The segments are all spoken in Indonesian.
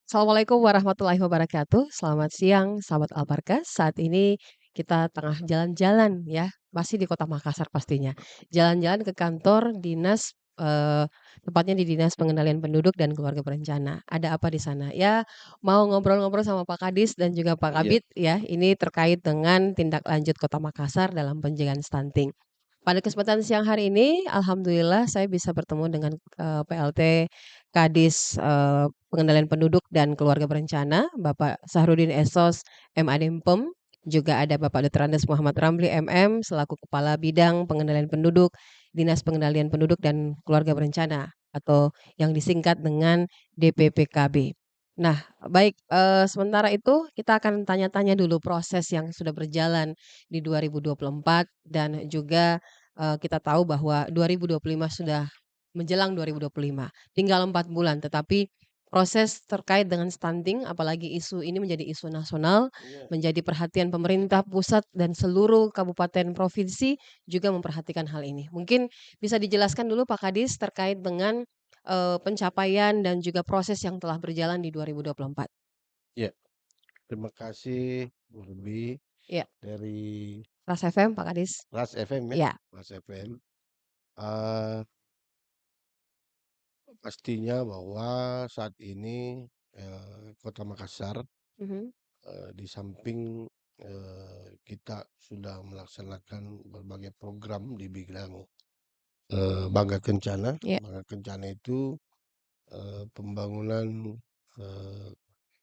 Assalamualaikum warahmatullahi wabarakatuh. Selamat siang, sahabat Albarkah. Saat ini kita tengah jalan-jalan ya, masih di Kota Makassar pastinya. Jalan-jalan ke kantor dinas, tepatnya di Dinas Pengendalian Penduduk dan Keluarga Berencana. Ada apa di sana? Ya, mau ngobrol-ngobrol sama Pak Kadis dan juga Pak Iya, Kabid ya, ini terkait dengan tindak lanjut Kota Makassar dalam pencegahan stunting. Pada kesempatan siang hari ini, alhamdulillah saya bisa bertemu dengan, PLT Kadis, Pengendalian Penduduk dan Keluarga Berencana, Bapak Sahrudin Esos MAdempem, juga ada Bapak Dr. Andes Muhammad Ramli MM, selaku Kepala Bidang Pengendalian Penduduk, Dinas Pengendalian Penduduk dan Keluarga Berencana, atau yang disingkat dengan DPPKB. Nah, baik, sementara itu kita akan tanya-tanya dulu proses yang sudah berjalan di 2024 dan juga kita tahu bahwa 2025 sudah menjelang 2025, tinggal 4 bulan, tetapi proses terkait dengan stunting, apalagi isu ini menjadi isu nasional, iya. menjadi perhatian pemerintah pusat dan seluruh kabupaten provinsi juga memperhatikan hal ini. Mungkin bisa dijelaskan dulu Pak Kadis terkait dengan, pencapaian dan juga proses yang telah berjalan di 2024. Iya, terima kasih Bu Ruby Iya, dari Ras FM Pak Kadis. Ras FM ya, Iya, Ras FM. Eee, Pastinya bahwa saat ini, Kota Makassar, mhm, di samping, kita sudah melaksanakan berbagai program di bidang, Bangga Kencana. iya, Bangga Kencana itu, pembangunan, eee,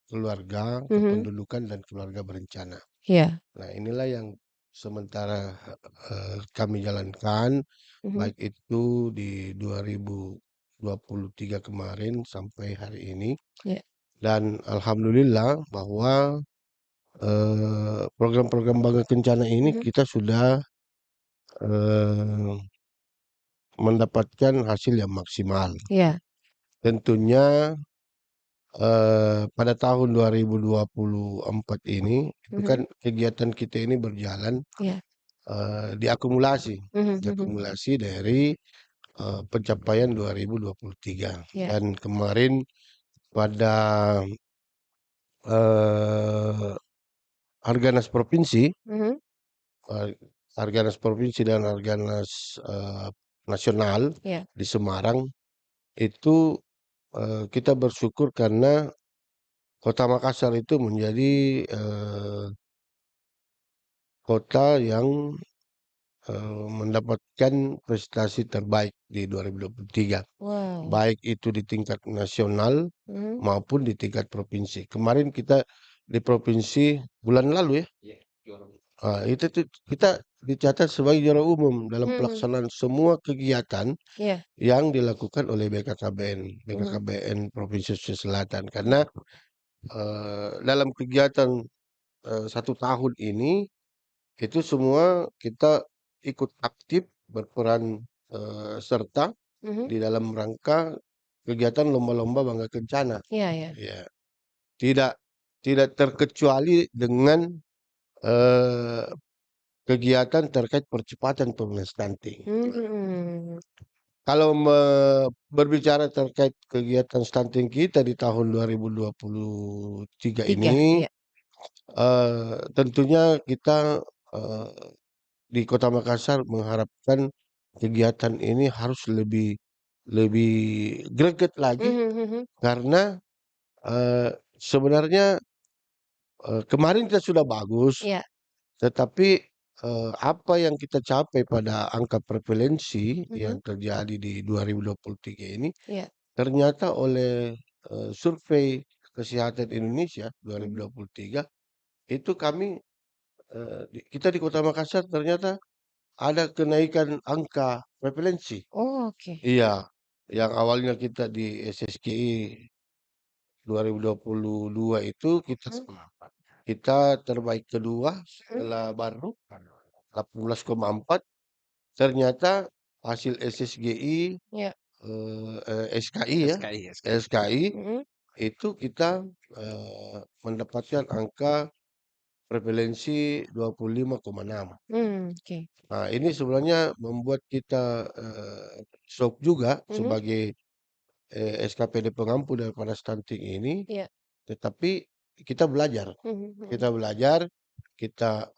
keluarga, mhm, kependudukan dan keluarga berencana. iya, Nah, inilah yang sementara, kami jalankan, mhm, baik itu di 2023 kemarin sampai hari ini, iya, dan alhamdulillah bahwa, program-program Bangga Kencana ini mhm, kita sudah, eee, mendapatkan hasil yang maksimal. iya, Tentunya, pada tahun 2024 ini, itu kan mhm, kegiatan kita ini berjalan, iya, diakumulasi mhm mhm, diakumulasi dari pencapaian 2023 iya, dan kemarin pada, eee, Harganas provinsi, mhm, eee, Harganas provinsi dan Harganas, nasional iya, di Semarang itu, kita bersyukur karena Kota Makassar itu menjadi, kota yang, mendapatkan prestasi terbaik di 2023. wow, Baik itu di tingkat nasional mhm, maupun di tingkat provinsi. Kemarin kita di provinsi bulan lalu ya, itu tuh kita dicatat sebagai juara umum dalam mhm mhm, pelaksanaan semua kegiatan iya, yang dilakukan oleh BKKBN, mhm, BKKBN Provinsi Sulawesi Selatan. Karena, dalam kegiatan, 1 tahun ini, itu semua kita ikut aktif berperan, serta mhm, di dalam rangka kegiatan lomba-lomba Bangga Kencana. iya iya, Ya, tidak tidak terkecuali dengan, eee, kegiatan terkait percepatan penurunan stunting. mhm, Kalau berbicara terkait kegiatan stunting kita di tahun 2023 3, ini, iya, tentunya kita, eee, di Kota Makassar mengharapkan kegiatan ini harus lebih lebih greget lagi mhm mhm, karena, sebenarnya, kemarin kita sudah bagus, iya, tetapi, apa yang kita capai pada angka prevalensi yang mhm, terjadi di 2023 ini, iya, ternyata oleh, survei kesehatan Indonesia mhm, 2023, itu kami, kita di Kota Makassar ternyata ada kenaikan angka prevalensi. oh oke, Iya, yang awalnya kita di SSKI 2022 itu mhm kita terbaik kedua mhm, setelah Baru 18,4. Ternyata hasil SSGI, iya, SKI ya, SKI. SKI mhm, itu kita, mendapatkan angka prevalensi 25,6. oke, Nah, ini sebenarnya membuat kita, syok juga mhm, sebagai, SKPD pengampu daripada stunting ini, iya, tetapi kita belajar. Mhm, mhm. Kita belajar, kita,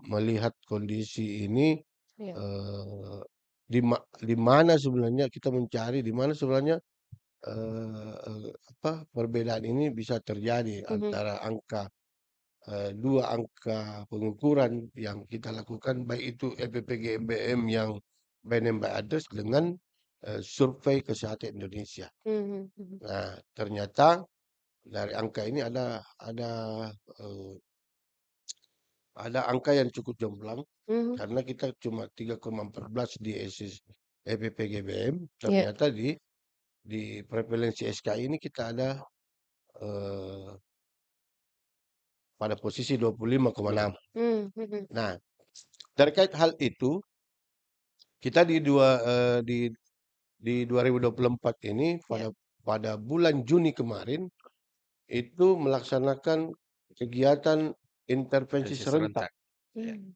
melihat kondisi ini, Iya. eee, di mana sebenarnya kita mencari di mana sebenarnya, perbedaan ini bisa terjadi Mhm, antara 2 angka pengukuran yang kita lakukan, baik itu LPPGMBM yang by name by address dengan, survei kesehatan Indonesia. mhm, mhm. Nah, ternyata dari angka ini eee, ada angka yang cukup jomplang Mhm, karena kita cuma 3,14 di LPPGBM, iya. ternyata di prevalensi SKI ini kita ada, eee, pada posisi 25,6. Mmm, mhm. Nah, terkait hal itu, kita di 2024 ini Iya. pada bulan Juni kemarin, itu melaksanakan kegiatan intervensi serentak Mmm,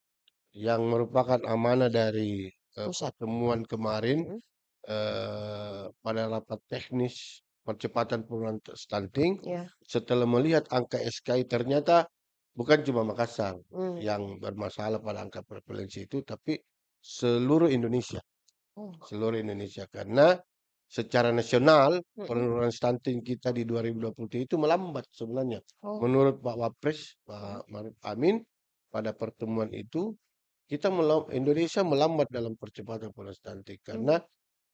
yang merupakan amanah dari, pusat. pertemuan kemarin, Mhm, pada rapat teknis percepatan penurunan stunting, iya. setelah melihat angka SKI ternyata bukan cuma Makassar Mmm, yang bermasalah pada angka prevalensi itu, tapi seluruh Indonesia. oh, Seluruh Indonesia, karena secara nasional mhm, penurunan stunting kita di 2023 itu melambat sebenarnya. oh, Menurut Pak Wapres, mhm, Pak Maruf Amin, pada pertemuan itu Indonesia melambat dalam percepatan penurunan stunting karena mmm,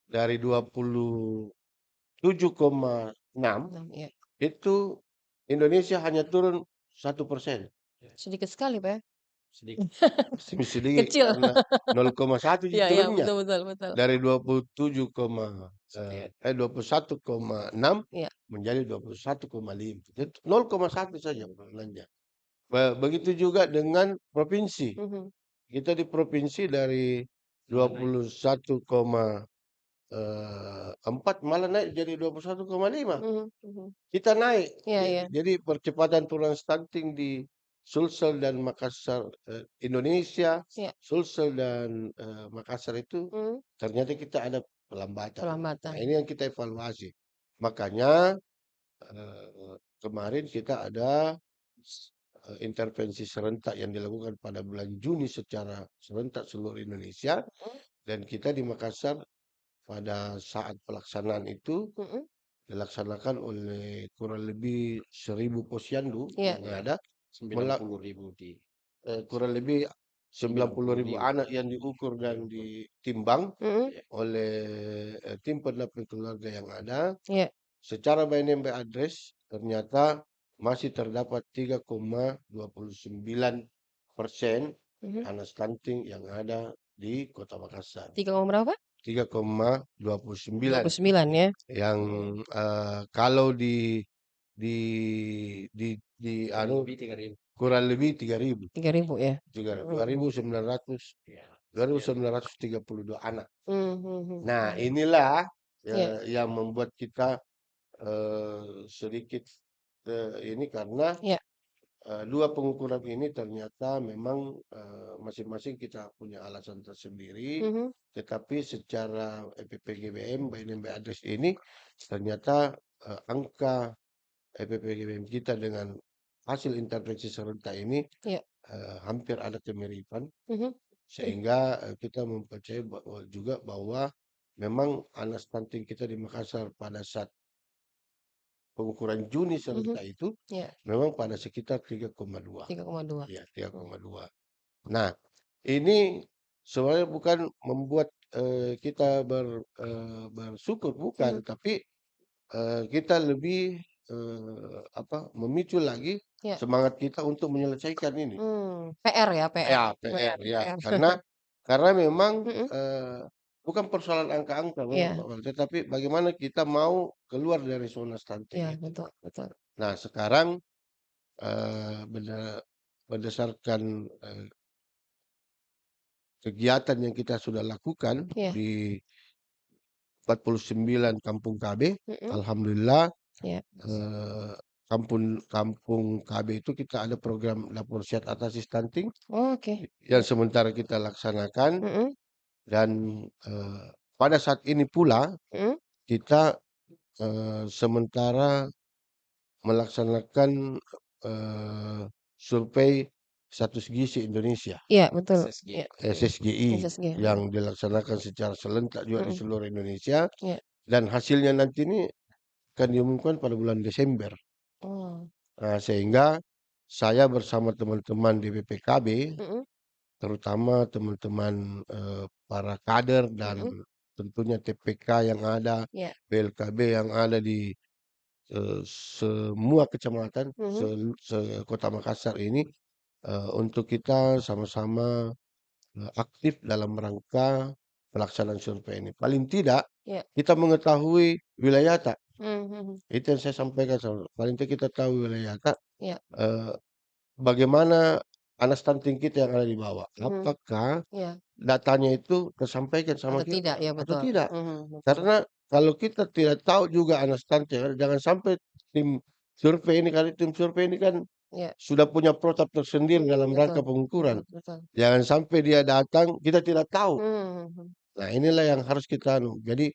dari 27,6 iya. itu Indonesia hanya turun 1%. Sedikit sekali, Pak, ya? Sedikit Kecil. karena 0,1 Iya, iya, turunnya. betul, betul, betul. Dari 21,6 Iya. menjadi 21,5. Itu 0,1 saja penurunannya. Begitu juga dengan provinsi. Mhm, Kita di provinsi dari 21,4 malah naik jadi 21,5. mhm, mhm. Kita naik. Iya, iya. Jadi percepatan turunan stunting di Sulsel dan Makassar, Indonesia, Iya. Sulsel dan, Makassar itu Mhm, ternyata kita ada pelambatan. Nah, pelambatan. ini yang kita evaluasi. Makanya, kemarin kita ada, intervensi serentak yang dilakukan pada bulan Juni secara serentak seluruh Indonesia Mhm, dan kita di Makassar pada saat pelaksanaan itu mhm, dilaksanakan oleh kurang lebih 1.000 posyandu iya. yang ada, kurang lebih 90.000 anak yang diukur dan ditimbang Mhm, oleh, tim pendamping keluarga yang ada. iya. Secara by name by address ternyata masih terdapat 3,29% Mhm. anak stunting yang ada di Kota Makassar. 3 koma berapa? 3,29 29 ya? yang, Mhm. kalau di anu kurang lebih 3.000, 3.000 ya? dua Mhm, ribu sembilan ratus 2.932 anak. mhm, mhm, Nah, mhm. inilah, Iya, yang membuat kita, sedikit, ini karena, iya. 2 pengukuran ini ternyata memang, masing-masing kita punya alasan tersendiri, Mhm, tetapi secara LPPGBM by name by address ini ternyata, angka LPPGBM kita dengan hasil intervensi serentak ini, iya. hampir ada kemiripan Mhm, sehingga, kita mempercayai bahwa memang anak stunting kita di Makassar pada saat pengukuran Juni mhm. serentak itu Iya, memang pada sekitar 3,2. 3,2. Ya, Mhm, 3,2. Nah, ini sebenarnya bukan membuat, kita bersyukur, mhm. bukan, tapi, kita lebih, memicu lagi Iya. semangat kita untuk menyelesaikan ini. PR ya, PR. Ya, PR, PR, ya. PR. Karena memang, Mhm, bukan persoalan angka-angka memang iya, Pak Wal, tetapi bagaimana kita mau keluar dari zona stunting iya, itu. betul, betul. Nah, sekarang, berdasarkan, kegiatan yang kita sudah lakukan Iya, di 49 kampung KB, mhm, alhamdulillah, iya. eee, kampung kampung KB itu kita ada program dapur siat atasi stunting Oke. yang Iya, sementara kita laksanakan mhm, dan, pada saat ini pula mhm, kita, sementara melaksanakan survei status gizi Indonesia Iya, betul. Iya, SSGI SSG. yang dilaksanakan secara serentak juga di seluruh Indonesia, Iya. dan hasilnya nanti ini akan diumumkan pada bulan Desember. Oh. Sehingga saya bersama teman-teman di BPKB, Mhm. terutama teman-teman para kader dan tentunya TPK yang ada, Iya. PLKB yang ada di semua kecamatan Kota Makassar ini, untuk kita sama-sama aktif dalam rangka pelaksanaan survei ini. Paling tidak Iya. kita mengetahui wilayah tak. Mhm. Itu yang saya sampaikan, paling tidak kita tahu wilayah tak. Iya. Bagaimana anak stunting kita yang ada di bawah. Mhm. Apakah Iya. datanya itu tersampaikan sama Atau tidak, kita ya atau betul. tidak? Betul. Karena kalau kita tidak tahu juga anak stunting, jangan sampai tim survei ini, karena tim survei ini kan Iya. sudah punya protap tersendiri dalam rangka Betul. pengukuran. Betul. Jangan sampai dia datang, kita tidak tahu. Mhm. Nah, inilah yang harus kita Jadi,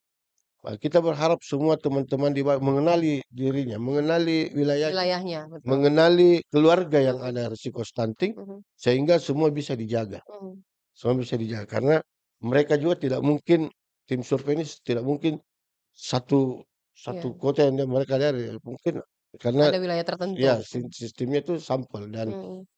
kita berharap semua teman-teman di bawah mengenali dirinya, mengenali wilayahnya, Wilayahnya, betul. mengenali keluarga yang ada risiko stunting, sehingga semua bisa dijaga. Semua bisa dijaga, karena mereka juga tidak mungkin, tim survei ini tidak mungkin satu Iya. kota yang mereka dari, mungkin karena Ada wilayah tertentu. ya sistemnya itu sampel, dan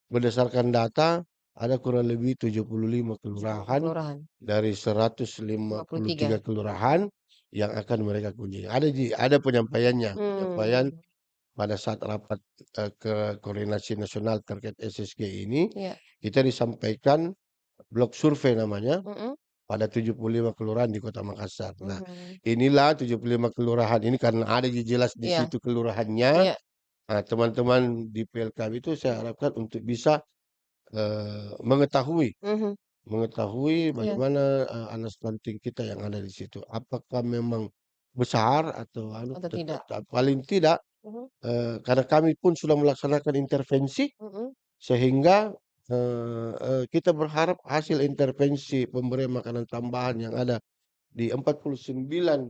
berdasarkan data ada kurang lebih 75 kelurahan Kelurahan. dari 153 kelurahan yang akan mereka kunjungi. Ada penyampaiannya, penyampaian pada saat rapat ke koordinasi nasional terkait SSG ini, Iya. kita disampaikan blok survei namanya, Mhm. pada 75 kelurahan di Kota Makassar. Nah, inilah 75 kelurahan ini karena ada jelas di Iya. situ kelurahannya. Iya. Nah, teman-teman di PLKB itu saya harapkan untuk bisa mengetahui Iya. bagaimana anak stunting kita yang ada di situ. Apakah memang besar atau Atau tidak. paling tidak, karena kami pun sudah melaksanakan intervensi, Mhm. sehingga kita berharap hasil intervensi pemberian makanan tambahan yang ada di 49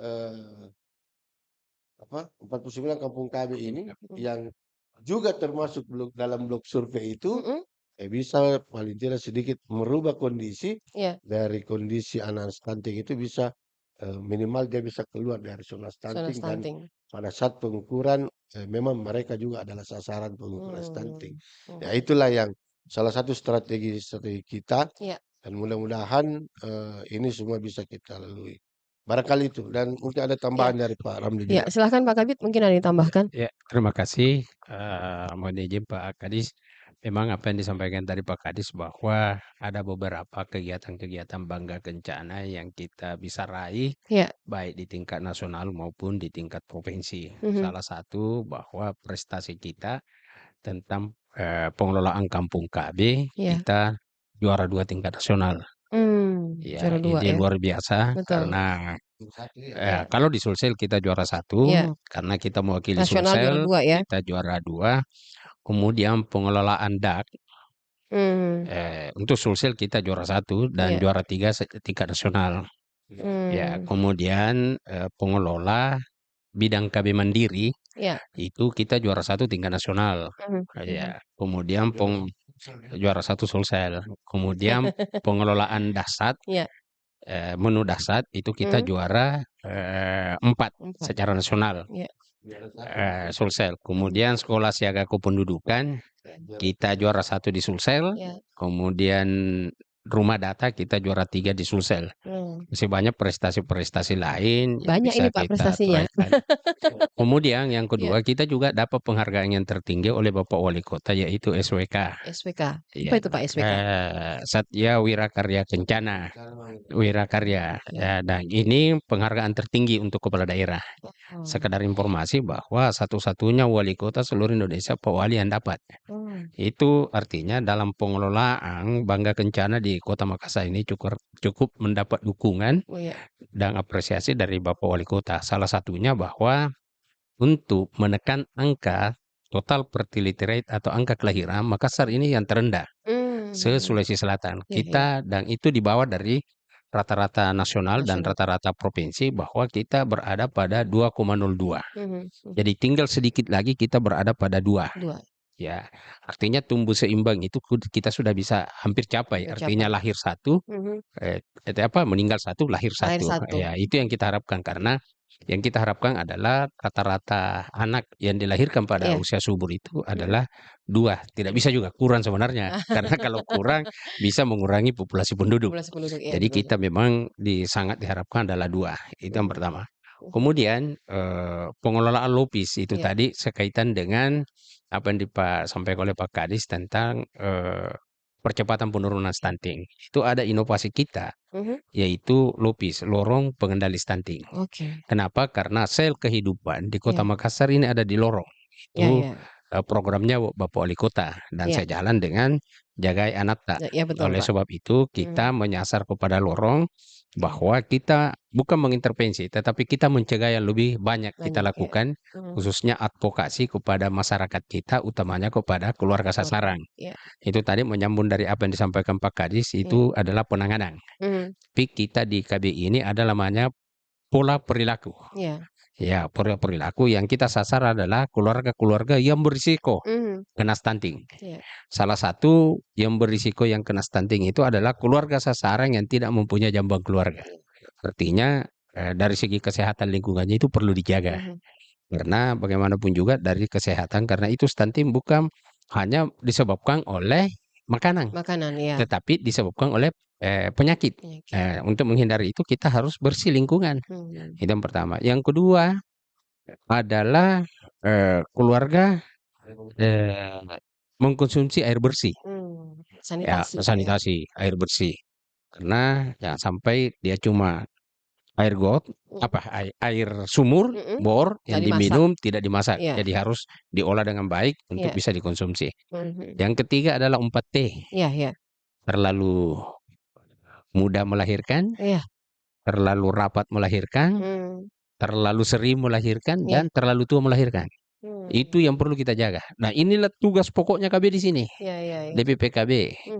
eh, 49 kampung KB ini, yang juga termasuk dalam blok survei itu, bisa paling tidak sedikit merubah kondisi Iya. dari kondisi anak stunting itu, bisa minimal dia bisa keluar dari zona Zona stunting, dan stunting. pada saat pengukuran memang mereka juga adalah sasaran pengukuran stunting. Ya, Mhm. itulah yang salah satu strategi kita, Iya. dan mudah-mudahan ini semua bisa kita lalui. Barangkali itu, dan mungkin ada Iya. tambahan dari Pak Ramli Iya, juga. silahkan Pak Kabid, mungkin ada yang ditambahkan? Ya, terima kasih. Mohon izin Pak Kadis. Memang apa yang disampaikan tadi Pak Kadis bahwa ada beberapa kegiatan-kegiatan bangga kencana yang kita bisa raih, Iya. baik di tingkat nasional maupun di tingkat provinsi. Mhm. Salah satu bahwa prestasi kita tentang pengelolaan kampung KB, Iya. kita juara 2 tingkat nasional. Ya, Juara 2 ini ya. luar biasa Betul. karena Iya. kalau di Sulsel kita juara 1, Iya. karena kita mewakili Nasional juara Sulsel, 2 ya. kita juara 2. Kemudian pengelolaan DAK, untuk Sulsel kita juara 1 dan Iya. juara 3 tingkat nasional. Ya, kemudian pengelola bidang KB mandiri, Iya. itu kita juara 1 tingkat nasional. Ya, kemudian juara 1 Sulsel. Kemudian pengelolaan dasar, Iya. menu dasar itu kita juara 4 secara nasional. Iya. Sulsel. Kemudian sekolah siaga kependudukan kita juara 1 di Sulsel. Iya. Kemudian rumah data kita juara 3 di Sulsel. Masih banyak prestasi-prestasi lain yang Banyak bisa ini Pak kita prestasinya. torehkan. Kemudian yang Iya. kedua, kita juga dapat penghargaan yang tertinggi oleh Bapak Wali Kota, yaitu SWK. SWK. Iya. Apa itu Pak SWK? Satya Wirakarya Kencana. Wirakarya. Ya, dan ini penghargaan tertinggi untuk kepala daerah. Sekedar informasi bahwa satu-satunya wali kota seluruh Indonesia Pak Wali yang dapat. Itu artinya dalam pengelolaan bangga kencana di Kota Makassar ini cukup mendapat dukungan dan apresiasi dari Bapak Wali Kota. Salah satunya bahwa untuk menekan angka total fertility rate atau angka kelahiran, Makassar ini yang terendah se-Sulawesi Selatan. Iya, iya. Kita dan itu di bawah dari rata-rata nasional dan Nasional. rata-rata provinsi bahwa kita berada pada 2,02. Jadi tinggal sedikit lagi kita berada pada 2. 2. Ya, artinya tumbuh seimbang itu kita sudah bisa hampir capai. Hampir Artinya capai. lahir 1, meninggal 1, lahir Lahir 1. 1. Ya, itu yang kita harapkan karena yang kita harapkan adalah rata-rata anak yang dilahirkan pada Iya. usia subur itu adalah 2. Tidak bisa juga kurang sebenarnya. Karena kalau kurang bisa mengurangi populasi penduduk. Populasi penduduk, iya Jadi betul. kita memang sangat diharapkan adalah 2. Itu yang pertama. Kemudian pengelolaan lopis itu Iya. tadi sekaitan dengan apa yang sampaikan oleh Pak Kadis tentang percepatan penurunan stunting. Itu ada inovasi kita, yaitu lopis, lorong pengendali stunting. Oke. Kenapa? Karena sel kehidupan di Kota Iya. Makassar ini ada di lorong. Iya, Itu iya. programnya Bapak Wali Kota dan Iya. saya jalan dengan Jagai Anatta. Iya betul, Oleh Pak. sebab itu kita menyasar kepada lorong bahwa kita bukan mengintervensi, tetapi kita mencegah yang lebih banyak kita Banyak ya. lakukan, khususnya advokasi kepada masyarakat kita, utamanya kepada keluarga sasaran. Iya. Itu tadi menyambung dari apa yang disampaikan Pak Kadis, itu adalah penanganan. Tapi kita di KBI ini ada namanya pola perilaku. Iya. Ya, pola perilaku yang kita sasar adalah keluarga-keluarga yang berisiko kena stunting. Iya. Salah satu yang berisiko yang kena stunting itu adalah keluarga sasaran yang tidak mempunyai jamban keluarga. Artinya dari segi kesehatan lingkungannya itu perlu dijaga. Karena bagaimanapun juga dari kesehatan, karena itu stunting bukan hanya disebabkan oleh makanan, Makanan, iya. tetapi disebabkan oleh penyakit. Penyakit. Untuk menghindari itu kita harus bersih lingkungan. Itu yang pertama. Yang kedua adalah keluarga mengkonsumsi air bersih. Ya, Sanitasi, Pak, ya. sanitasi air bersih. Karena jangan sampai dia cuma air got, air sumur, bor Nggak yang dimasak. diminum tidak dimasak. Iya. Jadi harus diolah dengan baik untuk Iya. bisa dikonsumsi. Yang ketiga adalah 4T. Iya, iya. Terlalu mudah melahirkan, Iya. terlalu rapat melahirkan, terlalu sering melahirkan, Iya. dan terlalu tua melahirkan. Itu yang perlu kita jaga. Nah, inilah tugas pokoknya KB di sini, Iya, iya, iya. DPPKB.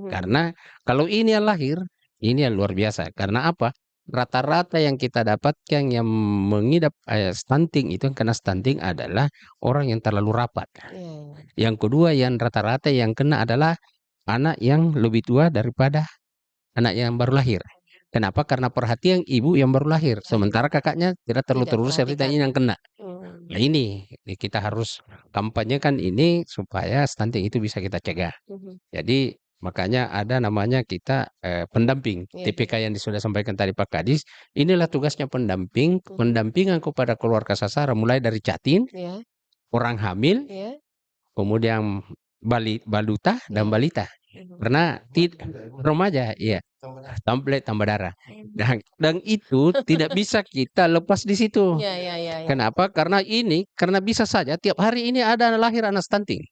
Karena kalau ini yang lahir, ini yang luar biasa. Karena apa? Rata-rata yang kita dapatkan yang mengidap stunting itu, yang kena stunting adalah orang yang terlalu rapat. Iya. Yang kedua yang rata-rata yang kena adalah anak yang lebih tua daripada anak yang baru lahir. Kenapa? Karena perhatian ibu yang baru lahir, sementara kakaknya tidak terlalu Tidak terurus, serta ini yang kena. Nah, ini kita harus kampanyekan ini supaya stunting itu bisa kita cegah. Jadi makanya ada namanya kita pendamping. Iya, TPK yang sudah sampaikan tadi Pak Kadis, inilah tugasnya pendamping, pendampingan kepada keluarga sasaran mulai dari jatin, Iya. orang hamil, Iya. kemudian balita dan Iya. balita. Karena remaja, iya, tambah darah. Dan itu tidak bisa kita lepas di situ. Iya, iya, iya, iya. Kenapa? Karena bisa saja tiap hari ini ada lahir anak stunting.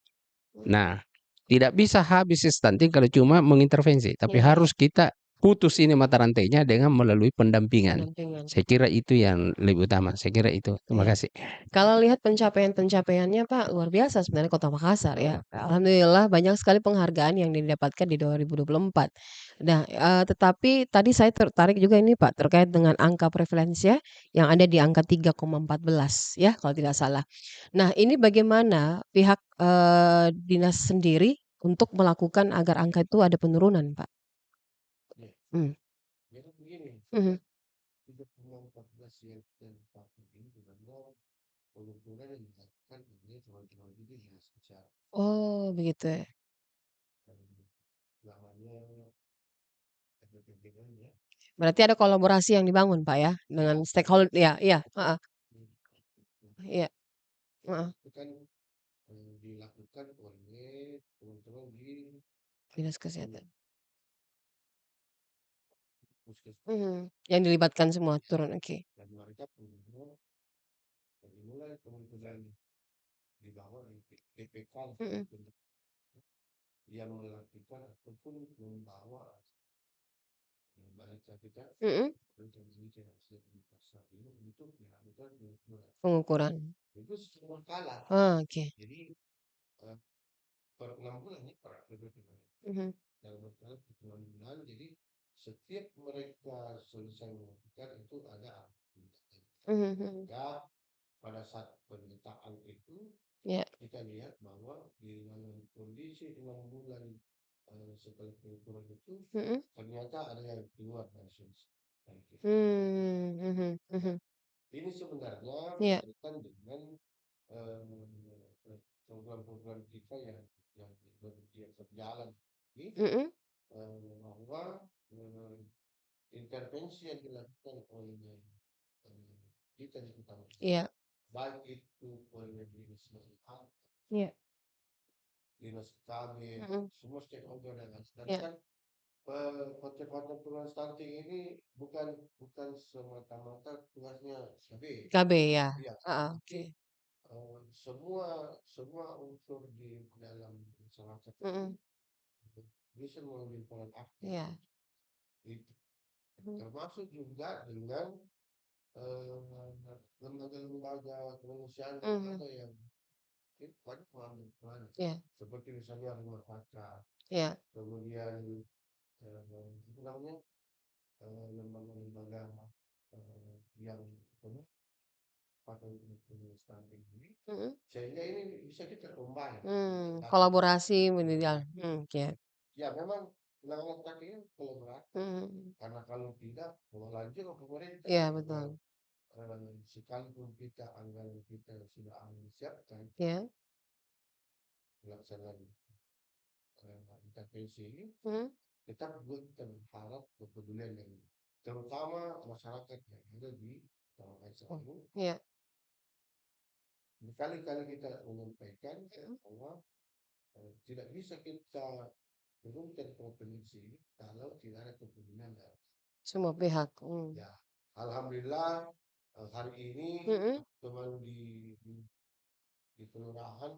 Nah, tidak bisa habis stunting kalau cuma mengintervensi, tapi Iya. harus kita putus ini mata rantainya dengan melalui pendampingan. Saya kira itu yang lebih utama. Saya kira itu. Terima Iya. kasih. Kalau lihat pencapaian-pencapaiannya Pak, luar biasa sebenarnya Kota Makassar ya. Alhamdulillah banyak sekali penghargaan yang didapatkan di 2024. Nah, tetapi tadi saya tertarik juga ini Pak, terkait dengan angka prevalensia yang ada di angka 3,14 ya, kalau tidak salah. Nah, ini bagaimana pihak, dinas sendiri untuk melakukan agar angka itu ada penurunan, Pak? Mmm. Jadi begini, 3,14 yang kita dapat ini sebenarnya pengukuran yang dilakukan oleh teman-teman ini ya secara Oh, begitu ya. namanya kepentingan ya. Berarti ada kolaborasi yang dibangun, Pak, ya, dengan stakeholder ya, iya, heeh. Iya, heeh. Itu kan dilakukan oleh teman-teman di Dinas kesehatan. puskesmas Yang dilibatkan semua turun, oke. dan mereka punya dari mulai teman-teman di bawah PPK yang melakukan ataupun membawa balita kita untuk dilakukan Pengukuran. itu semua kalah. Oh, oke. Jadi per 6 bulan ya per dalam berkala 6 bulan jadi setiap mereka selesai melakukan itu ada Mhm. pada saat pendataan itu Ya. kita lihat bahwa di dalam kondisi 6 bulan setelah pengukuran itu ternyata ada yang keluar dari substantif. Ini sebenarnya Iya. berkaitan dengan program-program kita yang berjalan ini bahwa intervensi yang dilakukan oleh kita di utama, Iya. baik itu oleh dinas kesehatan, Iya. dinas KB, semua stakeholder dan Iya. sedangkan percepatan penurunan stunting ini bukan semata-mata tugasnya KB ya. Iya, Oke. semua unsur di dalam masyarakat bisa mengambil peran aktif. Iya. Itu termasuk juga dengan lembaga-lembaga kemanusiaan ada yang banyak mengambil peran. Iya. Seperti misalnya rumah kakak, Iya. kemudian apa namanya lembaga-lembaga yang pada stunting ini, sehingga ini bisa kita combine. Kolaborasi menjadi oke. Ya memang penanganan stunting ini kolaborasi. Karena kalau tidak, mau lanjut ke pemerintah. Iya betul. Sekalipun kita anggaran kita sudah siapkan Iya. pelaksanaan intervensi ini, tetap kita berharap kepedulian yang terutama masyarakat yang ada di kawasan ini. Iya. Berkali-kali kita menyampaikan bahwa tidak bisa kita turunkan provinsi kalau tidak ada kepedulian dari Semua pihak. ya. Alhamdulillah hari ini teman di kelurahan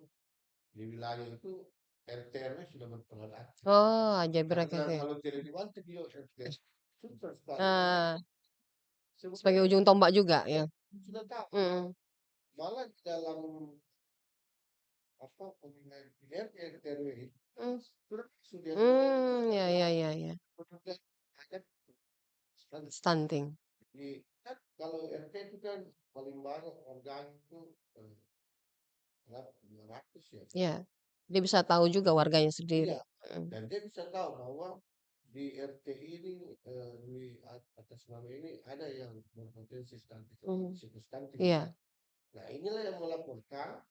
di wilayah itu RT RW sudah berperan aktif. Oh, aja berarti. Kalau tidak dibantu dia RT susah sekali. Sebagai ujung tombak juga ya. Sudah tahu. Malah dalam pemilihan RT RW sudah Ya. Stunting. Jadi kan kalau RT itu kan paling banyak warganya itu 200 ya. Iya. Dia bisa tahu juga warganya sendiri. Iya. Dan dia bisa tahu bahwa di RT ini di atas nama ini ada yang berpotensi stunting, stunting. Iya. Nah inilah yang melaporkan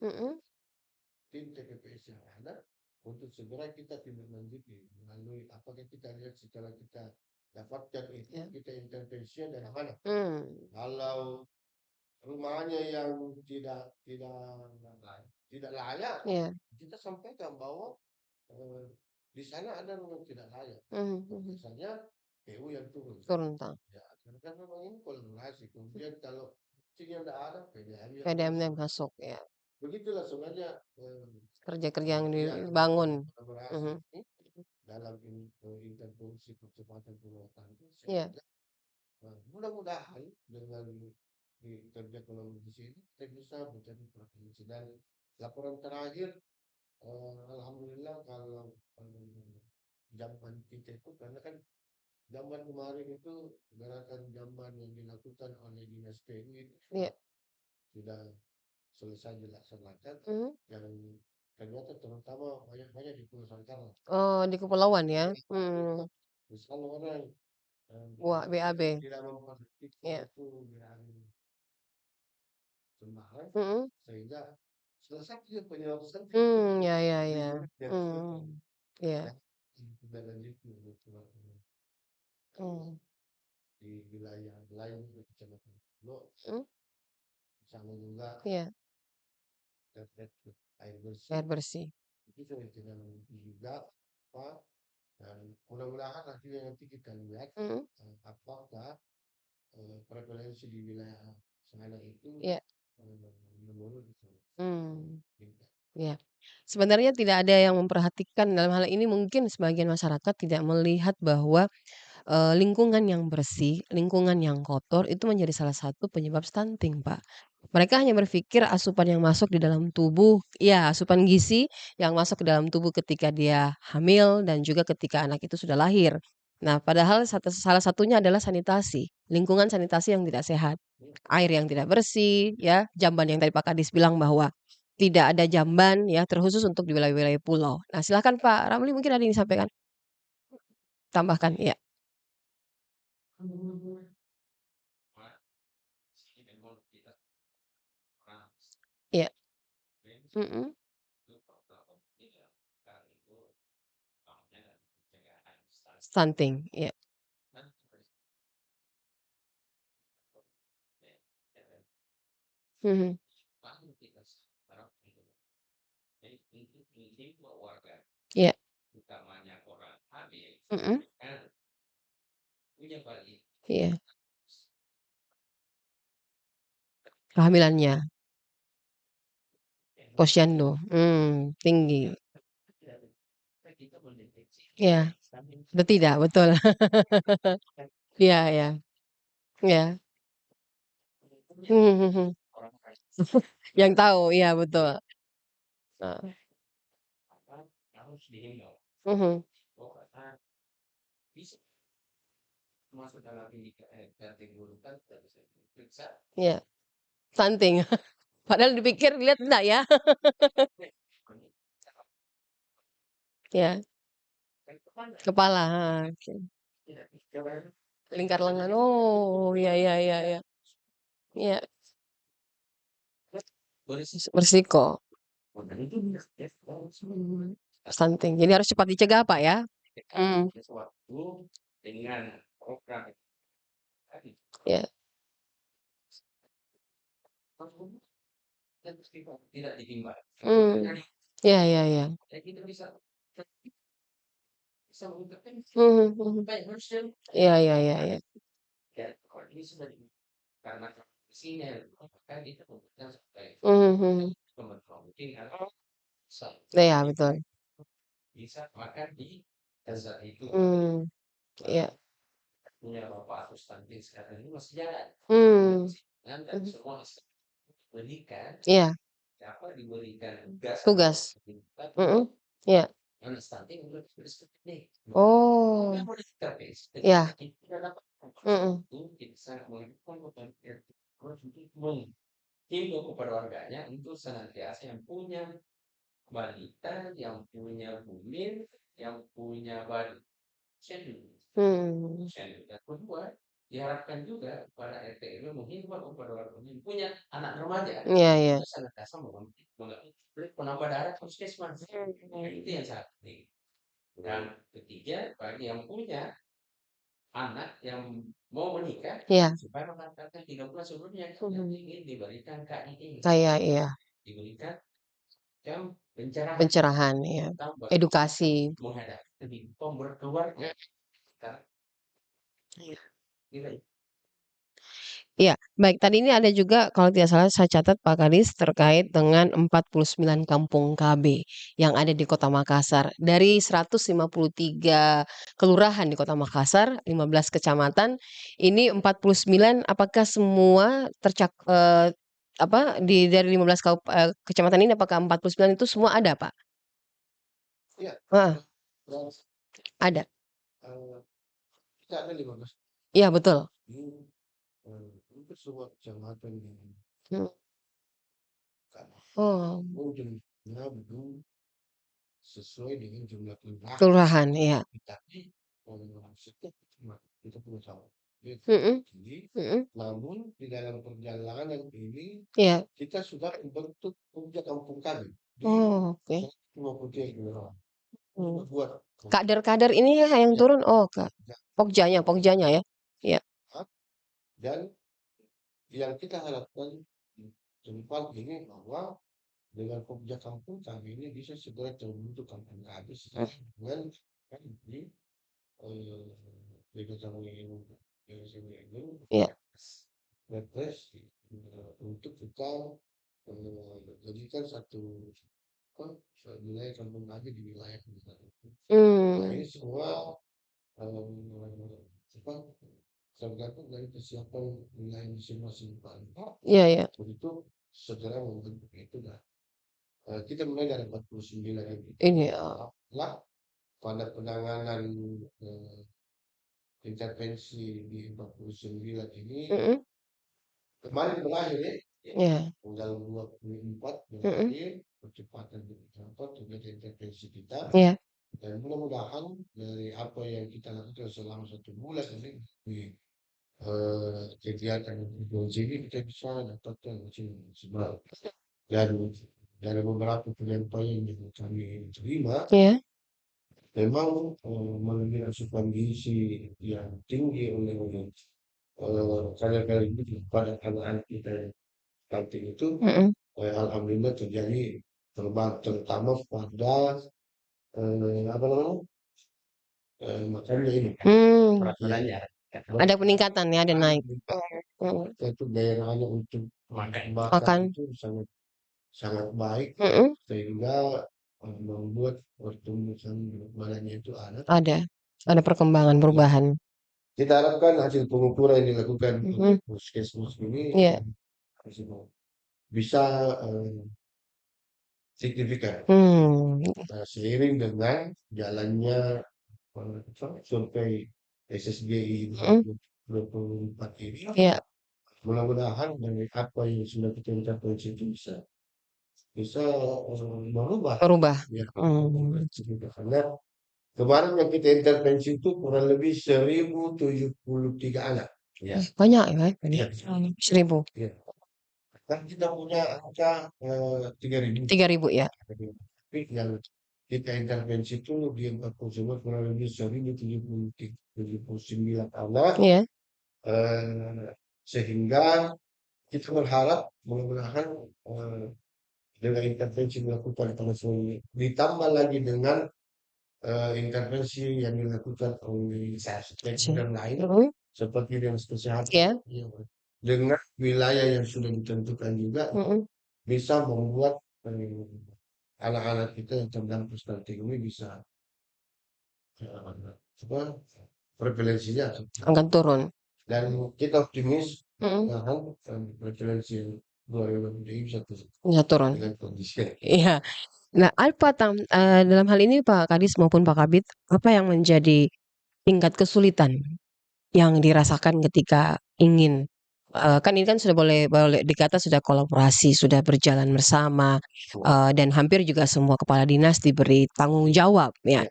tim TPPS yang ada untuk segera kita tindak lanjuti melalui apakah kita lihat setelah kita dapatkan itu kita intervensi dari mana. Kalau rumahnya yang tidak layak, kita sampaikan bahwa di sana ada rumah tidak layak. Misalnya PU yang turun. Ya, karena memang ini kolaborasi. Kemudian kalau yang tidak ada, PDM yang masuk ya. Begitulah sebenarnya kerja-kerja yang dibangun dalam intervensi percepatan perawatan. Iya. Mudah-mudahan dengan kerja kolaborasi ini kita bisa menjadi provinsi dan laporan terakhir alhamdulillah kalau jamban kita itu karena kan jamban kemarin itu gerakan jamban yang dilakukan oleh dinas PU itu sudah selesai dilaksanakan yang ternyata terutama banyak di Pulau Sangkar. Oh di kepulauan ya. Misalnya orang BAB. tidak memperhatikan itu sembarang sehingga selesai dia penyelesaian. Ya. Iya. Tidak lanjut di wilayah lain di kecamatan Lo sama juga terkait air bersih itu sudah tidak juga dan mudah-mudahan nanti kita lihat apakah prevalensi di wilayah sana itu menurun. Ya. Sebenarnya tidak ada yang memperhatikan dalam hal ini mungkin sebagian masyarakat tidak melihat bahwa lingkungan yang bersih, lingkungan yang kotor itu menjadi salah satu penyebab stunting, Pak. Mereka hanya berpikir asupan yang masuk di dalam tubuh, asupan gizi yang masuk ke dalam tubuh ketika dia hamil dan juga ketika anak itu sudah lahir. Nah, padahal salah satunya adalah sanitasi, lingkungan sanitasi yang tidak sehat, air yang tidak bersih, ya, jamban yang tadi Pak Kadis bilang bahwa tidak ada jamban ya terkhusus untuk di wilayah-wilayah pulau. Nah, silakan Pak Ramli mungkin ada yang disampaikan, tambahkan, ya. Iya. Mhm. Stunting, iya. Mhm. Iya. Mhm. Iya. Kehamilannya, posyandu, tinggi. Iya, tidak, betul. Iya iya, iya. Mhm mhm. Yang tahu, iya betul. Heeh. Mhm. Iya, stunting. Padahal dipikir lihat enggak ya? Iya, kepala, oke. Lingkar lengan, oh, iya iya iya iya. Iya, bersiko. Stunting, jadi harus cepat dicegah, Pak, ya? Mmm. Iya. Mmm. Iya iya iya. Mhm mhm. Iya iya iya iya. Mhm mhm. Iya, betul. Mmm, iya. Mmm. Mhm. Iya. Tugas. Mhm, iya. Oh. Iya. Mhm. Mmm. Iya iya. Iya. Kayak iya. Pencerahan, iya. Edukasi. Iya. Iya, baik. Tadi ini ada juga kalau tidak salah saya catat Pak Kadis terkait dengan 49 kampung KB yang ada di Kota Makassar. Dari 153 kelurahan di Kota Makassar, 15 kecamatan, ini 49 apakah semua apa, dari 15 kecamatan ini apakah 49 itu semua ada, Pak? Iya. Heeh. Ada? Kita ada 15. Iya, betul. Hampir semua kecamatan Mhm. Oh. belum sesuai dengan jumlah kelurahan. Kelurahan, iya. Tapi setiap kecamatan kita punya sawah. Mhm, Jadi, mhm. namun di dalam perjalanan ini Iya. kita sudah membentuk Pokja Kampung kami di Oh, oke. 153 kelurahan. Hmm. Buat Kader-kader ini ya yang ya, turun? Oh, ya, Pokjanya ya? Iya. dan yang kita harapkan ke depan ini bahwa dengan Pokja Kampung kami ini bisa segera terbentuk kampung kami dengan di BPKWU Iya. Perpres untuk kita jadikan satu wilayah kampung lagi di wilayah kita. Nah, ini semua apa tergantung dari kesiapan wilayah masing-masing Pak. Iya, iya. Untuk segera membentuk itu dah. Kita mulai dari 49 ini. Ini, Lah pada penanganan intervensi di 49 ini Mhm. kemarin berakhir ya, Iya. tanggal 24 Mhm. berakhir percepatan kegiatan intervensi kita. Iya. Dan mudah-mudahan dari apa yang kita lakukan selama 1 bulan ini di kegiatan intervensi ini kita bisa dapatkan hasil maksimal. Dan dari beberapa penyampaian yang kami terima, Iya. memang melalui asupan gizi yang tinggi oleh kader-kader ini pada anak-anak kita yang stunting itu, Mhm. alhamdulillah terjadi terutama pada apa namanya makannya ini. Makanannya. Ada peningkatan ya, ada naik. Mhm. Itu daerahnya untuk Makan. makan itu sangat sangat baik Mhm. sehingga membuat pertumbuhan badannya itu ada. Ada perkembangan perubahan. Kita harapkan hasil pengukuran yang dilakukan oleh Mhm. puskesmas ini Iya. bisa signifikan. Seiring dengan jalannya survei SSGI Mhm. 2024 ini, Iya. mudah-mudahan dari apa yang sudah kita capai itu bisa merubah. Ya, karena kemarin yang kita intervensi itu kurang lebih 1073 anak. Ya. Banyak ya, Ya. 1000. Ya. Kan kita punya angka 3.000. 3000 ya. Tapi yang kita intervensi itu di 49 kurang lebih 1079 anak. Iya. Sehingga kita berharap mudah-mudahan dengan intervensi dilakukan pada sore ini ditambah lagi dengan intervensi yang dilakukan oleh dan lain Mhm. seperti dinas kesehatan Iya. dengan wilayah yang sudah ditentukan juga Mhm. bisa membuat anak-anak kita yang terdampak stunting ini bisa prevalensinya Akan turun. dan kita optimis Mhm. prevalensi 2020 ini Bisa turun. dengan kondisi Iya. Nah, dalam hal ini Pak Kadis maupun Pak Kabid, apa yang menjadi tingkat kesulitan yang dirasakan ketika ingin, kan ini kan sudah boleh boleh dikata sudah kolaborasi, sudah berjalan bersama, dan hampir juga semua kepala dinas diberi tanggung jawab ya.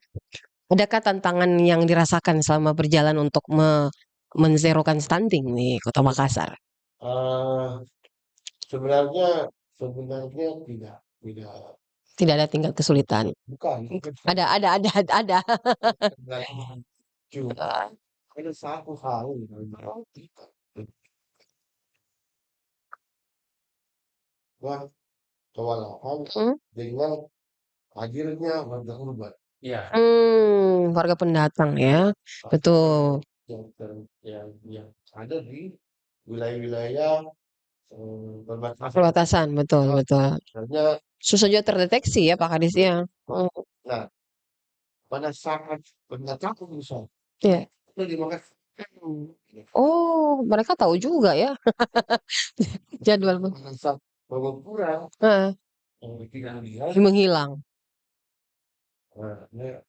Adakah tantangan yang dirasakan selama berjalan untuk menzerokan stunting di Kota Makassar? sebenarnya tidak Tidak ada tingkat kesulitan? bukan Ada. cuma ada satu hal yang kita bahwa kewalahan Mhm. dengan hadirnya warga urban Iya. Warga pendatang ya, betul. yang ada di wilayah-wilayah perbatasan. Perbatasan, betul. Misalnya, Susah juga terdeteksi ya Pak Kadis ya? nah pada saat pendatangan misal Iya. itu dimakan Oh, mereka tahu juga ya jadwal pada saat pengukuran heeh, tidak dia menghilang.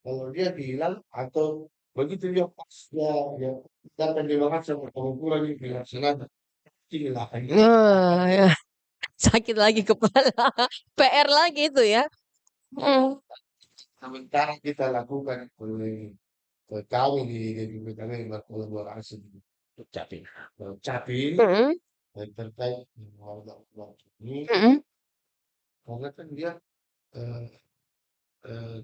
kalau dia hilang atau begitu dia pas dia datang di Makassar pengukuran ini dilaksanakan hilang. Nah, ya. Sakit lagi kepala, PR lagi itu ya? Mhm. Sementara kita lakukan oleh kami di kami berkolaborasi untuk Capil Mhm. terkait dengan warga ini Mhm. karena kan dia eh, eh,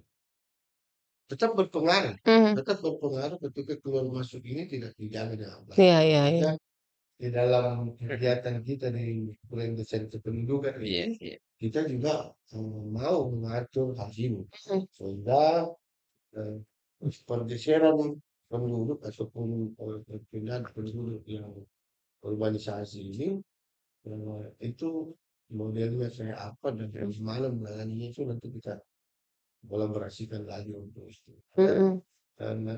tetap berpengaruh Mhm. ketika keluar masuk ini tidak dijaga dengan baik. Iya. Kita di dalam kegiatan kita di Bulan Desember Kependudukan Iya. ini kita juga mau mengatur hal ini Mhm. sehingga eh, pergeseran penduduk ataupun perpindahan penduduk yang urbanisasi ini itu modelnya kayak apa dan dari semalam menanganinya itu nanti kita kolaborasikan lagi untuk itu. Mhm. Karena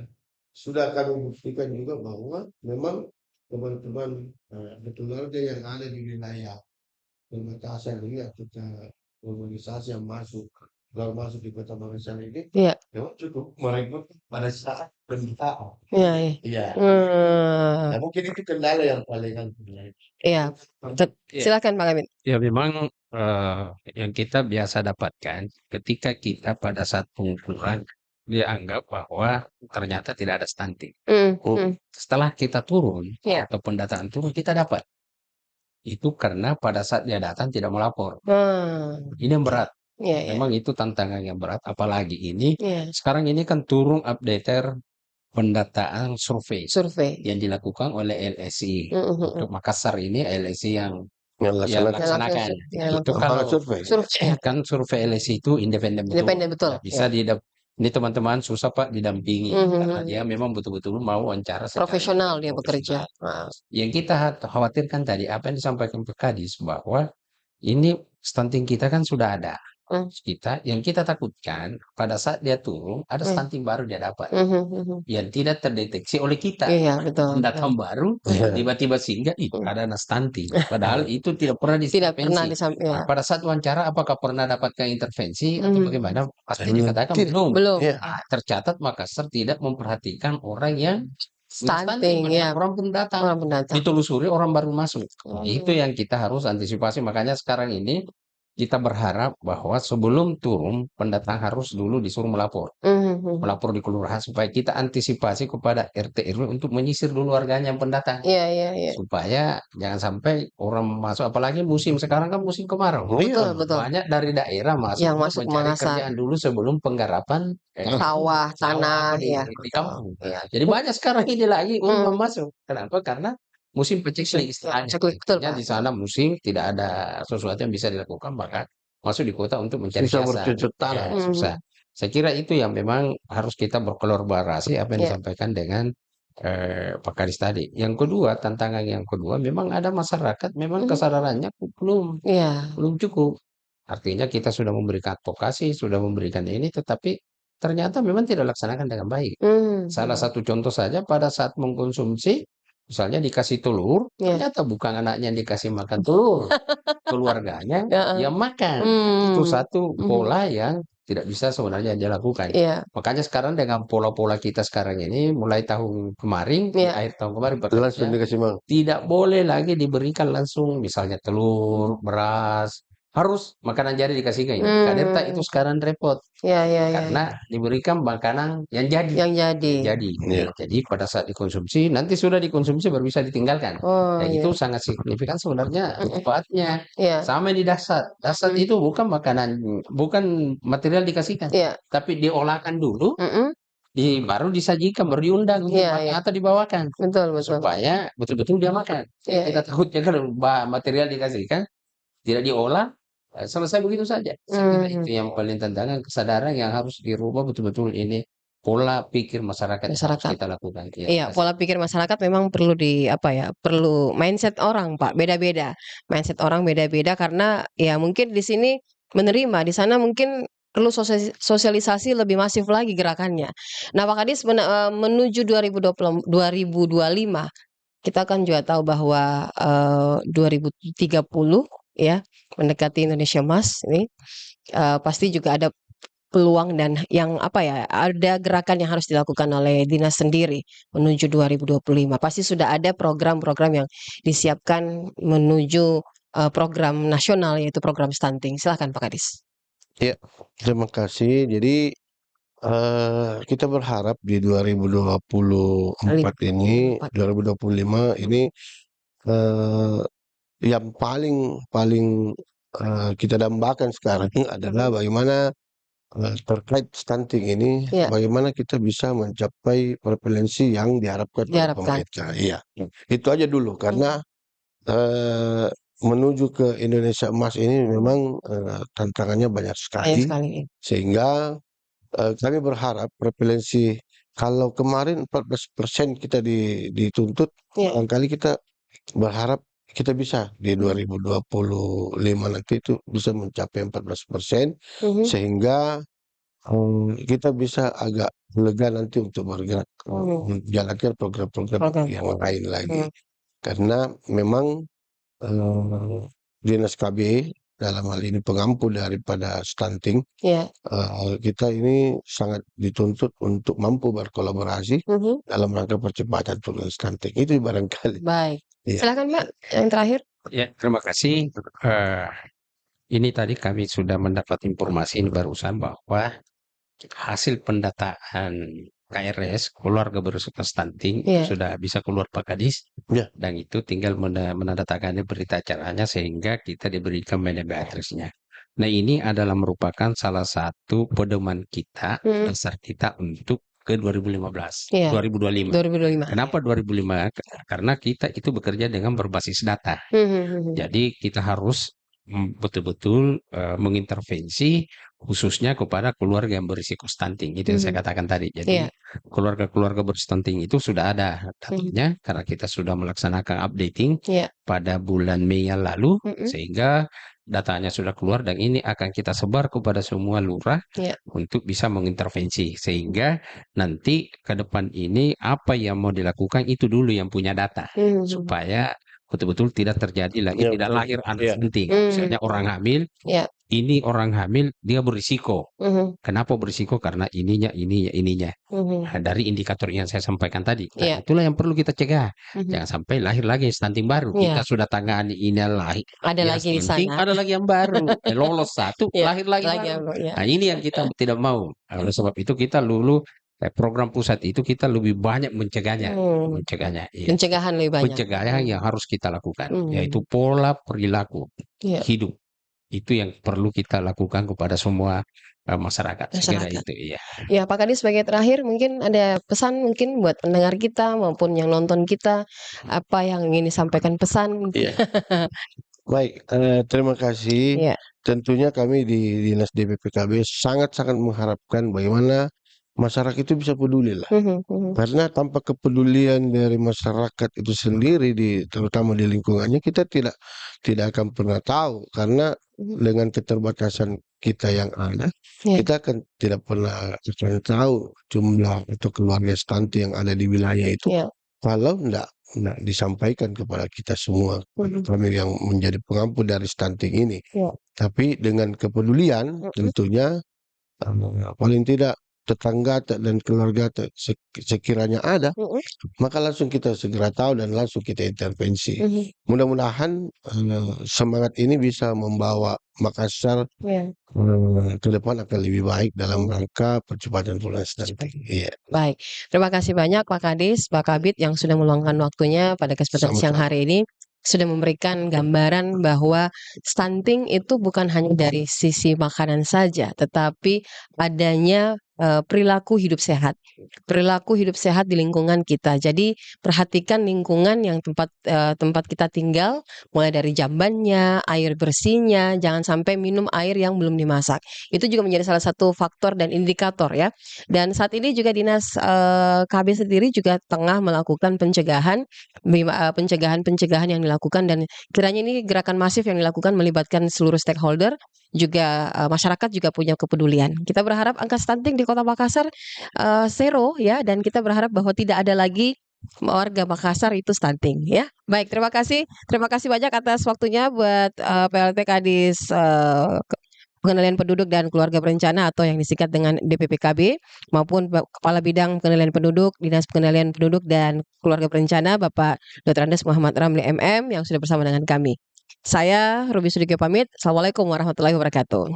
sudah kami buktikan juga bahwa memang teman-teman keluarga yang ada di wilayah perbatasan ini kita organisasi yang masuk kalau masuk di Kota Makassar ini Iya. memang cukup merekrut pada saat pendataan. Iya iya. Iya. Nah, mungkin itu kendala yang paling Iya. Iya. Silakan Pak Amin. Ya memang yang kita biasa dapatkan ketika kita pada saat pengukuran dianggap bahwa ternyata tidak ada stunting. Setelah kita turun Iya. atau pendataan turun kita dapat. Itu karena pada saat dia datang tidak melapor. Ini yang berat. Iya iya. Memang itu tantangan yang berat. Apalagi ini Iya. sekarang ini kan turun updater pendataan survei Survei. yang dilakukan oleh LSI. Untuk Makassar ini LSI yang yang laksanakan. Itu Lembaga kalau survei. kan survei LSI itu independen betul. Independen betul. Nggak bisa ini teman-teman susah Pak didampingi karena dia memang betul-betul mau wawancara secara Profesional dia bekerja. Yang kita khawatirkan tadi apa yang disampaikan Pak Kadis bahwa ini stunting kita kan sudah ada. Yang kita takutkan pada saat dia turun ada stunting baru dia dapat yang tidak terdeteksi oleh kita. Iya betul. Datang baru tiba-tiba singgah ada stunting. Padahal itu tidak pernah Tidak pernah diintervensi. disampaikan. Pada saat wawancara apakah pernah dapatkan intervensi atau bagaimana? Pasti dikatakan belum. Belum. Tercatat Makassar tidak memperhatikan orang yang Stunting ya. orang pendatang. Orang pendatang. Ditelusuri orang baru masuk. Itu yang kita harus antisipasi. Makanya sekarang ini kita berharap bahwa sebelum turun pendatang harus dulu disuruh melapor. Melapor di kelurahan supaya kita antisipasi kepada RT RW untuk menyisir dulu warganya yang pendatang. Iya. Supaya jangan sampai orang masuk, apalagi musim sekarang kan musim kemarau. Betul. Banyak dari daerah masuk Yang untuk masuk mencari Makassar. kerjaan dulu sebelum penggarapan Sawah, tanah di ya. kampung. Jadi banyak sekarang ini lagi untuk masuk. Kenapa? Karena musim peceklik istilahnya. Betul, Di sana musim tidak ada sesuatu yang bisa dilakukan maka masuk di kota untuk mencari Susah jasa. bercocok tanam. Susah. Saya kira itu yang memang harus kita berkolaborasi apa yang disampaikan dengan Pak Kadis tadi. Yang kedua, tantangan yang kedua memang ada masyarakat memang kesadarannya belum cukup. Artinya kita sudah memberikan advokasi, sudah memberikan ini tetapi ternyata memang tidak laksanakan dengan baik. Salah satu contoh saja pada saat mengkonsumsi misalnya dikasih telur, ternyata bukan anaknya yang dikasih makan telur, keluarganya yang makan. Itu satu pola yang tidak bisa sebenarnya dilakukan. Makanya sekarang dengan pola-pola kita sekarang ini, mulai tahun kemarin, akhir tahun kemarin, Langsung dikasih makan. tidak boleh lagi diberikan langsung, misalnya telur, beras, harus makanan jadi dikasihkan. Kadang itu sekarang repot. Karena diberikan makanan yang jadi. Jadi pada saat dikonsumsi, nanti sudah dikonsumsi baru bisa ditinggalkan. Itu sangat signifikan sebenarnya manfaatnya. Sama di dasar. Dasar itu bukan makanan, bukan material dikasihkan, tapi diolahkan dulu, baru disajikan, baru diundang atau dibawakan. Supaya betul-betul dia makan. Kita takutnya kalau material dikasihkan, tidak diolah, selesai begitu saja. Saya kira itu yang paling tantangan, kesadaran yang harus dirubah betul-betul ini pola pikir masyarakat yang harus kita lakukan. Iya, pola pikir masyarakat memang perlu perlu mindset orang Pak, beda-beda. Mindset orang beda-beda karena ya mungkin di sini menerima, di sana mungkin perlu sosialisasi lebih masif lagi gerakannya. Nah, Pak Kadis menuju 2025 kita kan juga tahu bahwa 2030 ya mendekati Indonesia Emas ini pasti juga ada peluang dan yang ada gerakan yang harus dilakukan oleh dinas sendiri menuju 2025. Pasti sudah ada program-program yang disiapkan menuju program nasional yaitu program stunting. Silakan Pak Kadis. Ya, terima kasih. Jadi kita berharap di 2024 ini, 2025 ini yang paling kita dambakan sekarang adalah bagaimana terkait stunting ini, bagaimana kita bisa mencapai prevalensi yang diharapkan oleh pemerintah. Iya, itu aja dulu karena menuju ke Indonesia Emas ini memang tantangannya banyak sekali. Sehingga kami berharap prevalensi kalau kemarin 14% kita dituntut, barangkali kita berharap kita bisa di 2025 nanti itu bisa mencapai 14%, sehingga kita bisa agak lega nanti untuk bergerak menjalankan program-program yang lain lagi. Karena memang Dinas KB dalam hal ini pengampu daripada stunting, Iya. kita ini sangat dituntut untuk mampu berkolaborasi dalam rangka percepatan turunan stunting. Itu barangkali. Baik. Iya. Silakan Mbak, yang terakhir. Ya, terima kasih. Ini tadi kami sudah mendapat informasi ini barusan bahwa hasil pendataan KRS, keluarga berisiko stunting, Iya. sudah bisa keluar Pak Kadis. Iya. Dan itu tinggal menandatangani berita acaranya sehingga kita diberikan media address-nya. Nah, ini adalah merupakan salah satu pedoman kita, dasar kita untuk ke 2015, Iya. 2025. 2025. Kenapa 2005? Karena kita itu bekerja dengan berbasis data. Jadi kita harus betul-betul mengintervensi khususnya kepada keluarga yang berisiko stunting. Itu yang saya katakan tadi. Jadi Iya. keluarga-keluarga berstunting itu sudah ada datanya karena kita sudah melaksanakan updating Iya. pada bulan Mei yang lalu, sehingga datanya sudah keluar dan ini akan kita sebar kepada semua lurah Iya. untuk bisa mengintervensi sehingga nanti ke depan ini apa yang mau dilakukan itu dulu yang punya data supaya betul-betul tidak terjadi lagi Iya, tidak betul. lahir anak Iya. stunting. Misalnya orang hamil, Iya. ini orang hamil dia berisiko. Kenapa berisiko? Karena ininya. Nah, dari indikator yang saya sampaikan tadi. Nah, Iya. itulah yang perlu kita cegah. Jangan sampai lahir lagi stunting baru. Iya. Kita sudah tangani ini lahir. Ada Ya, lagi di stunting, sana. ada lagi yang baru. Lolos satu, Iya, lahir lagi lagi baru. yang baru, iya. Nah, ini yang kita tidak mau. Oleh sebab itu kita dulu program pusat itu kita lebih banyak mencegahnya. Iya. Pencegahan lebih banyak. Pencegahan yang harus kita lakukan, yaitu pola perilaku Iya. hidup. Itu yang perlu kita lakukan kepada semua masyarakat. Saya kira Masyarakat. itu, iya. Ya, Pak Kadis, sebagai terakhir mungkin ada pesan mungkin buat pendengar kita maupun yang nonton kita, apa yang ingin disampaikan pesan? Iya. Baik, terima kasih. Iya. Tentunya kami di Dinas DPPKB sangat-sangat mengharapkan bagaimana masyarakat itu bisa peduli lah. Karena tanpa kepedulian dari masyarakat itu sendiri terutama di lingkungannya, kita tidak akan pernah tahu. Karena dengan keterbatasan kita yang ada, Iya. kita akan tidak pernah akan tahu jumlah atau keluarga stunting yang ada di wilayah itu. Iya. Kalau enggak disampaikan kepada kita semua, kami yang menjadi pengampu dari stunting ini. Iya. Tapi dengan kepedulian tentunya paling tidak tetangga dan keluarga sekiranya ada, maka langsung kita segera tahu dan langsung kita intervensi. Mudah-mudahan semangat ini bisa membawa Makassar Iya. ke depan akan lebih baik dalam rangka percepatan turunan stunting. Iya. Baik, terima kasih banyak Pak Kadis, Pak Kabid yang sudah meluangkan waktunya pada kesempatan siang Sama-sama. hari ini, sudah memberikan gambaran bahwa stunting itu bukan hanya dari sisi makanan saja, tetapi adanya perilaku hidup sehat. Perilaku hidup sehat di lingkungan kita. Jadi perhatikan lingkungan yang tempat kita tinggal, mulai dari jambannya, air bersihnya, jangan sampai minum air yang belum dimasak. Itu juga menjadi salah satu faktor dan indikator ya. Dan saat ini juga Dinas KB sendiri juga tengah melakukan pencegahan yang dilakukan, dan kiranya ini gerakan masif yang dilakukan melibatkan seluruh stakeholder, juga masyarakat juga punya kepedulian. Kita berharap angka stunting di Kota Makassar zero ya, dan kita berharap bahwa tidak ada lagi warga Makassar itu stunting ya. Baik, terima kasih banyak atas waktunya buat PLT Kadis Pengendalian Penduduk dan Keluarga Berencana atau yang disingkat dengan DPPKB, maupun Kepala Bidang Pengendalian Penduduk Dinas Pengendalian Penduduk dan Keluarga Berencana Bapak Dr. Andes Muhammad Ramli MM yang sudah bersama dengan kami. Saya Ruby Sudikyo pamit. Assalamualaikum warahmatullahi wabarakatuh.